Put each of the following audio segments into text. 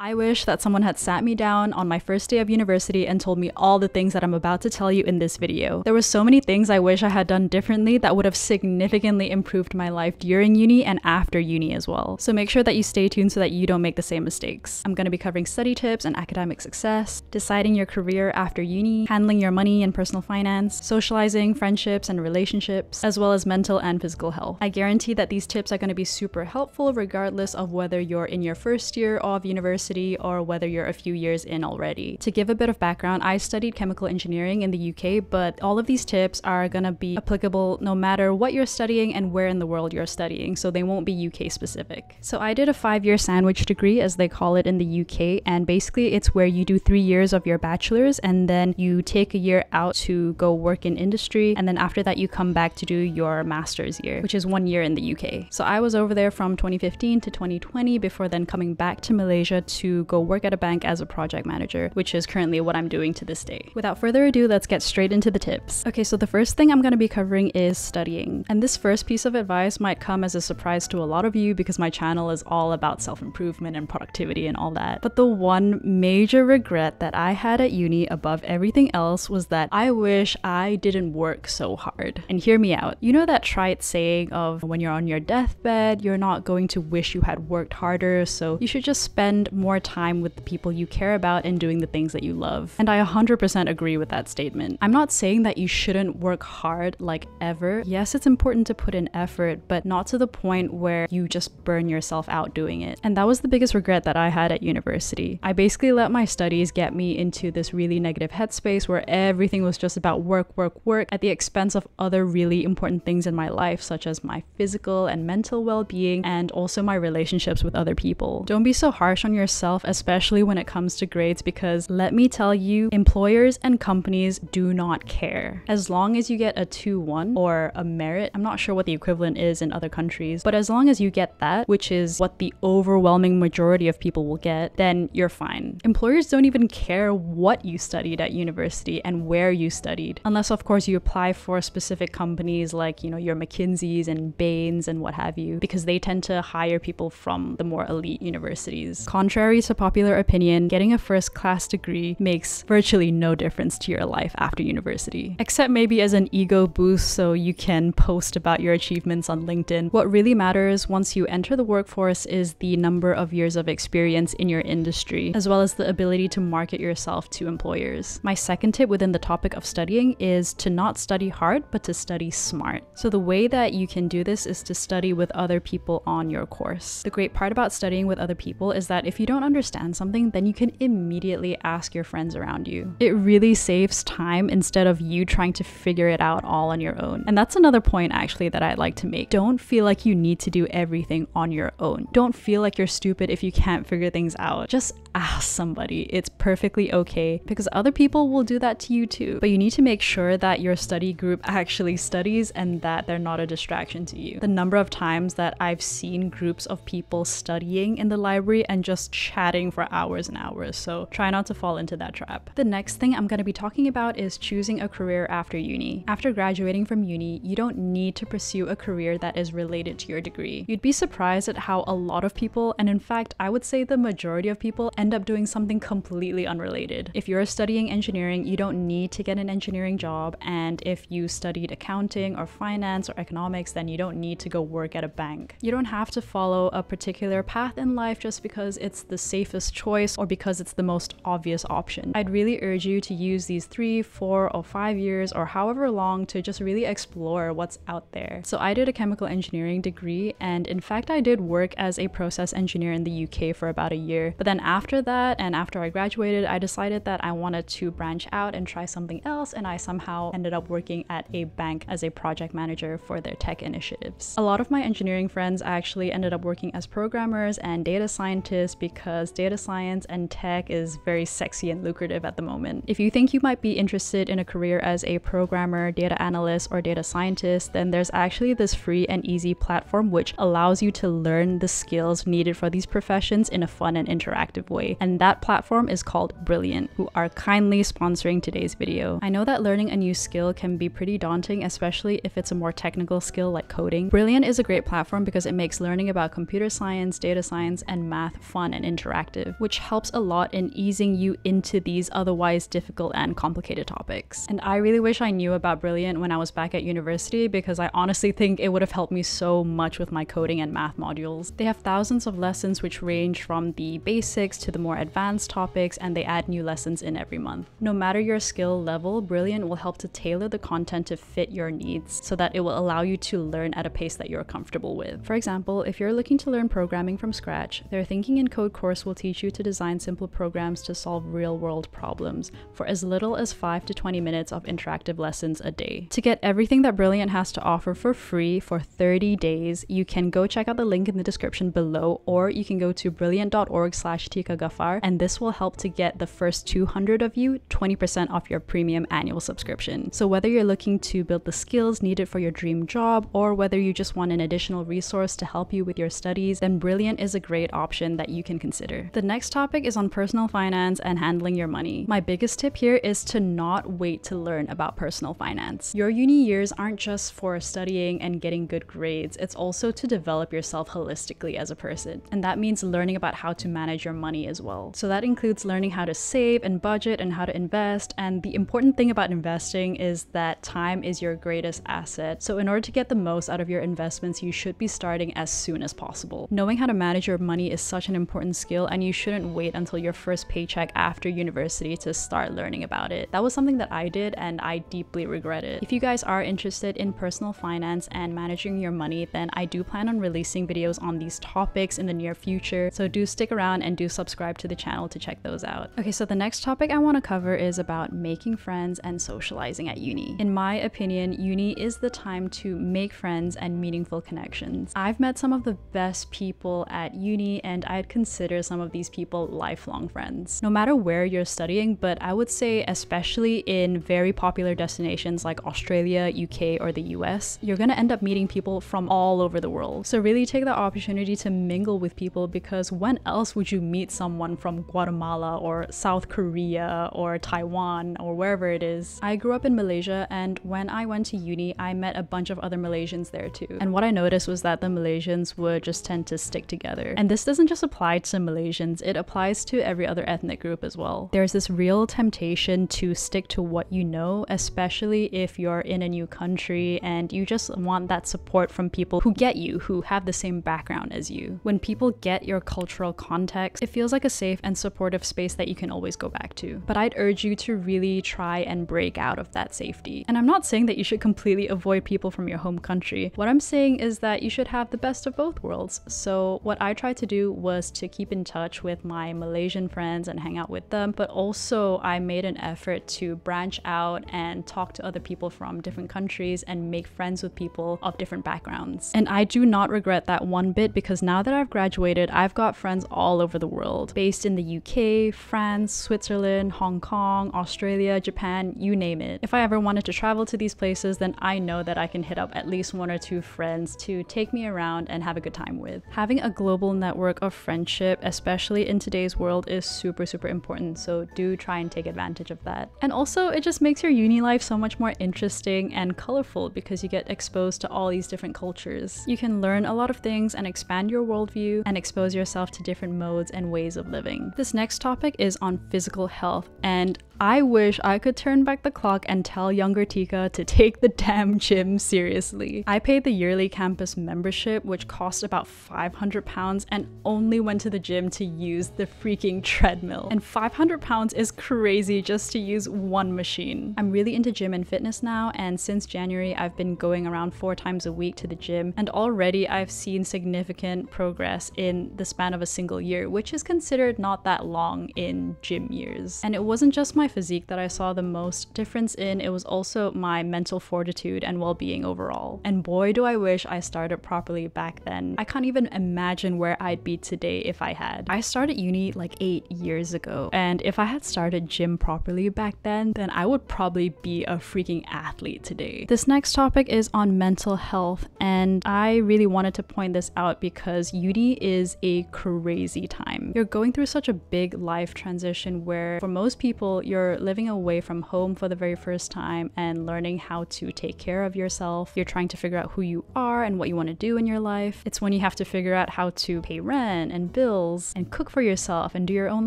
I wish that someone had sat me down on my first day of university and told me all the things that I'm about to tell you in this video. There were so many things I wish I had done differently that would have significantly improved my life during uni and after uni as well. So make sure that you stay tuned so that you don't make the same mistakes. I'm going to be covering study tips and academic success, deciding your career after uni, handling your money and personal finance, socializing, friendships and relationships, as well as mental and physical health. I guarantee that these tips are going to be super helpful regardless of whether you're in your first year of university or whether you're a few years in already. To give a bit of background, I studied chemical engineering in the UK, but all of these tips are gonna be applicable no matter what you're studying and where in the world you're studying, so they won't be UK specific. So I did a 5-year sandwich degree, as they call it in the UK, and basically it's where you do 3 years of your bachelor's and then you take a year out to go work in industry, and then after that you come back to do your master's year, which is 1 year in the UK. So I was over there from 2015 to 2020 before then coming back to Malaysia to go work at a bank as a project manager, which is currently what I'm doing to this day. Without further ado, let's get straight into the tips. Okay, so the first thing I'm going to be covering is studying. And this first piece of advice might come as a surprise to a lot of you because my channel is all about self-improvement and productivity and all that. But the one major regret that I had at uni above everything else was that I wish I didn't work so hard. And hear me out. You know that trite saying of when you're on your deathbed, you're not going to wish you had worked harder, so you should just spend more time with the people you care about and doing the things that you love. And I 100% agree with that statement. I'm not saying that you shouldn't work hard like ever. Yes, it's important to put in effort, but not to the point where you just burn yourself out doing it. And that was the biggest regret that I had at university. I basically let my studies get me into this really negative headspace where everything was just about work, work, work at the expense of other really important things in my life, such as my physical and mental well-being and also my relationships with other people. Don't be so harsh on yourself, especially when it comes to grades, because let me tell you, employers and companies do not care. As long as you get a 2-1 or a merit, I'm not sure what the equivalent is in other countries, but as long as you get that, which is what the overwhelming majority of people will get, then you're fine. Employers don't even care what you studied at university and where you studied, unless of course you apply for specific companies like, you know, your McKinseys and Bains and what have you, because they tend to hire people from the more elite universities. Contrary to popular opinion, getting a first-class degree makes virtually no difference to your life after university, except maybe as an ego boost so you can post about your achievements on LinkedIn. What really matters once you enter the workforce is the number of years of experience in your industry, as well as the ability to market yourself to employers. My second tip within the topic of studying is to not study hard, but to study smart. So the way that you can do this is to study with other people on your course. The great part about studying with other people is that if you don't understand something, then you can immediately ask your friends around you. It really saves time instead of you trying to figure it out all on your own. And that's another point actually that I'd like to make. Don't feel like you need to do everything on your own. Don't feel like you're stupid if you can't figure things out. Just ask somebody. It's perfectly okay because other people will do that to you too. But you need to make sure that your study group actually studies and that they're not a distraction to you. The number of times that I've seen groups of people studying in the library and just chatting for hours and hours, so try not to fall into that trap. The next thing I'm going to be talking about is choosing a career after uni. After graduating from uni, you don't need to pursue a career that is related to your degree. You'd be surprised at how a lot of people, and in fact I would say the majority of people, end up doing something completely unrelated. If you're studying engineering, you don't need to get an engineering job, and if you studied accounting or finance or economics, then you don't need to go work at a bank. You don't have to follow a particular path in life just because it's the safest choice or because it's the most obvious option. I'd really urge you to use these 3, 4, or 5 years or however long to just really explore what's out there. So I did a chemical engineering degree, and in fact I did work as a process engineer in the UK for about a year. But then after that, and after I graduated, I decided that I wanted to branch out and try something else, and I somehow ended up working at a bank as a project manager for their tech initiatives. A lot of my engineering friends actually ended up working as programmers and data scientists because data science and tech is very sexy and lucrative at the moment. If you think you might be interested in a career as a programmer, data analyst, or data scientist, then there's actually this free and easy platform which allows you to learn the skills needed for these professions in a fun and interactive way. And that platform is called Brilliant, who are kindly sponsoring today's video. I know that learning a new skill can be pretty daunting, especially if it's a more technical skill like coding. Brilliant is a great platform because it makes learning about computer science, data science, and math fun and interactive, which helps a lot in easing you into these otherwise difficult and complicated topics. And I really wish I knew about Brilliant when I was back at university, because I honestly think it would have helped me so much with my coding and math modules. They have thousands of lessons which range from the basics to the more advanced topics, and they add new lessons in every month. No matter your skill level, Brilliant will help to tailor the content to fit your needs so that it will allow you to learn at a pace that you're comfortable with. For example, if you're looking to learn programming from scratch, their Thinking in Code course will teach you to design simple programs to solve real-world problems for as little as 5 to 20 minutes of interactive lessons a day. To get everything that Brilliant has to offer for free for 30 days, you can go check out the link in the description below, or you can go to brilliant.org/tikagafar, and this will help to get the first 200 of you 20% off your premium annual subscription. So whether you're looking to build the skills needed for your dream job, or whether you just want an additional resource to help you with your studies, then Brilliant is a great option that you can consider. The next topic is on personal finance and handling your money. My biggest tip here is to not wait to learn about personal finance. Your uni years aren't just for studying and getting good grades, it's also to develop yourself holistically as a person. And that means learning about how to manage your money as well. So that includes learning how to save and budget and how to invest. And the important thing about investing is that time is your greatest asset. So in order to get the most out of your investments, you should be starting as soon as possible. Knowing how to manage your money is such an important skill, and you shouldn't wait until your first paycheck after university to start learning about it. That was something that I did, and I deeply regret it. If you guys are interested in personal finance and managing your money, then I do plan on releasing videos on these topics in the near future, so do stick around and do subscribe to the channel to check those out. Okay, so the next topic I want to cover is about making friends and socializing at uni. In my opinion, uni is the time to make friends and meaningful connections. I've met some of the best people at uni, and I'd consider some of these people lifelong friends. No matter where you're studying, but I would say especially in very popular destinations like Australia, UK, or the US, you're gonna end up meeting people from all over the world. So really take the opportunity to mingle with people, because when else would you meet someone from Guatemala or South Korea or Taiwan or wherever it is? I grew up in Malaysia, and when I went to uni, I met a bunch of other Malaysians there too. And what I noticed was that the Malaysians would just tend to stick together. And this doesn't just apply to Malaysians, it applies to every other ethnic group as well. There's this real temptation to stick to what you know, especially if you're in a new country and you just want that support from people who get you, who have the same background as you. When people get your cultural context, it feels like a safe and supportive space that you can always go back to. But I'd urge you to really try and break out of that safety. And I'm not saying that you should completely avoid people from your home country. What I'm saying is that you should have the best of both worlds. So what I tried to do was to keep in touch with my Malaysian friends and hang out with them, but also I made an effort to branch out and talk to other people from different countries and make friends with people of different backgrounds. And I do not regret that one bit, because now that I've graduated, I've got friends all over the world, based in the UK, France, Switzerland, Hong Kong, Australia, Japan, you name it. If I ever wanted to travel to these places, then I know that I can hit up at least 1 or 2 friends to take me around and have a good time with. Having a global network of friendship, especially in today's world, is super important, so do try and take advantage of that. And also, it just makes your uni life so much more interesting and colorful, because you get exposed to all these different cultures. You can learn a lot of things and expand your worldview and expose yourself to different modes and ways of living. This next topic is on physical health, and I wish I could turn back the clock and tell younger Tika to take the damn gym seriously. I paid the yearly campus membership, which cost about £500, and only went to the gym to use the freaking treadmill. And £500 is crazy just to use one machine. I'm really into gym and fitness now, and since January I've been going around 4 times a week to the gym, and already I've seen significant progress in the span of a single year, which is considered not that long in gym years. And it wasn't just my physique that I saw the most difference in, it was also my mental fortitude and well-being overall. And boy, do I wish I started properly back then. I can't even imagine where I'd be today if I had. I started uni like 8 years ago, and if I had started gym properly back then I would probably be a freaking athlete today. This next topic is on mental health, and I really wanted to point this out because uni is a crazy time. You're going through such a big life transition where for most people, you're you're living away from home for the very first time and learning how to take care of yourself. You're trying to figure out who you are and what you want to do in your life. It's when you have to figure out how to pay rent and bills and cook for yourself and do your own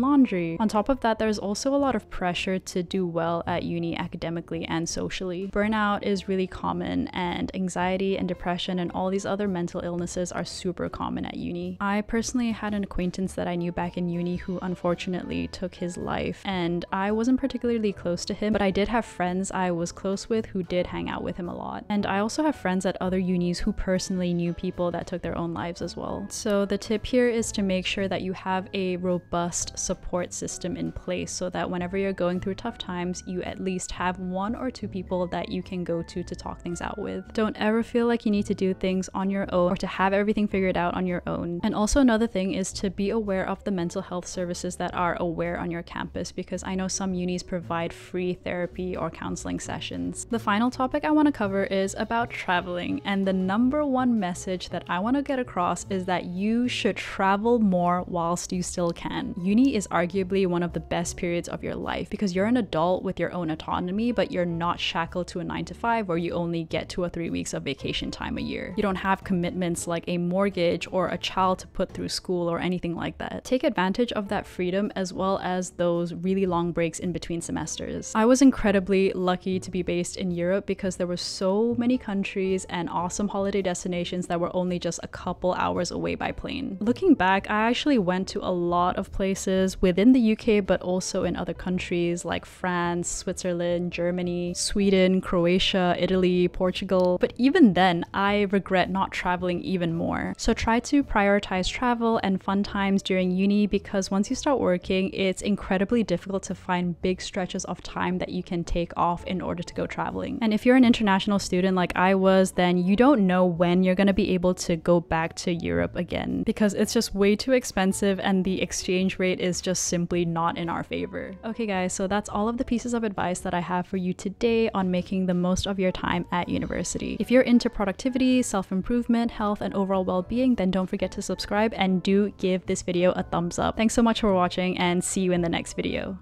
laundry. On top of that, there's also a lot of pressure to do well at uni academically and socially. Burnout is really common, and anxiety and depression and all these other mental illnesses are super common at uni. I personally had an acquaintance that I knew back in uni who unfortunately took his life, and I wasn't particularly close to him, but I did have friends I was close with who did hang out with him a lot. And I also have friends at other unis who personally knew people that took their own lives as well. So the tip here is to make sure that you have a robust support system in place so that whenever you're going through tough times, you at least have 1 or 2 people that you can go to talk things out with. Don't ever feel like you need to do things on your own or to have everything figured out on your own. And also another thing is to be aware of the mental health services that are aware on your campus, because I know some unis provide free therapy or counseling sessions. The final topic I want to cover is about traveling, and the number one message that I want to get across is that you should travel more whilst you still can. Uni is arguably one of the best periods of your life because you're an adult with your own autonomy, but you're not shackled to a 9-to-5 where you only get 2 or 3 weeks of vacation time a year. You don't have commitments like a mortgage or a child to put through school or anything like that. Take advantage of that freedom as well as those really long breaks in between semesters. I was incredibly lucky to be based in Europe because there were so many countries and awesome holiday destinations that were only just a couple hours away by plane. Looking back, I actually went to a lot of places within the UK, but also in other countries like France, Switzerland, Germany, Sweden, Croatia, Italy, Portugal. But even then, I regret not traveling even more. So try to prioritize travel and fun times during uni, because once you start working, it's incredibly difficult to find big stretches of time that you can take off in order to go traveling. And if you're an international student like I was, then you don't know when you're going to be able to go back to Europe again, because it's just way too expensive and the exchange rate is just simply not in our favor. Okay guys, so that's all of the pieces of advice that I have for you today on making the most of your time at university. If you're into productivity, self-improvement, health, and overall well-being, then don't forget to subscribe and do give this video a thumbs up. Thanks so much for watching, and see you in the next video.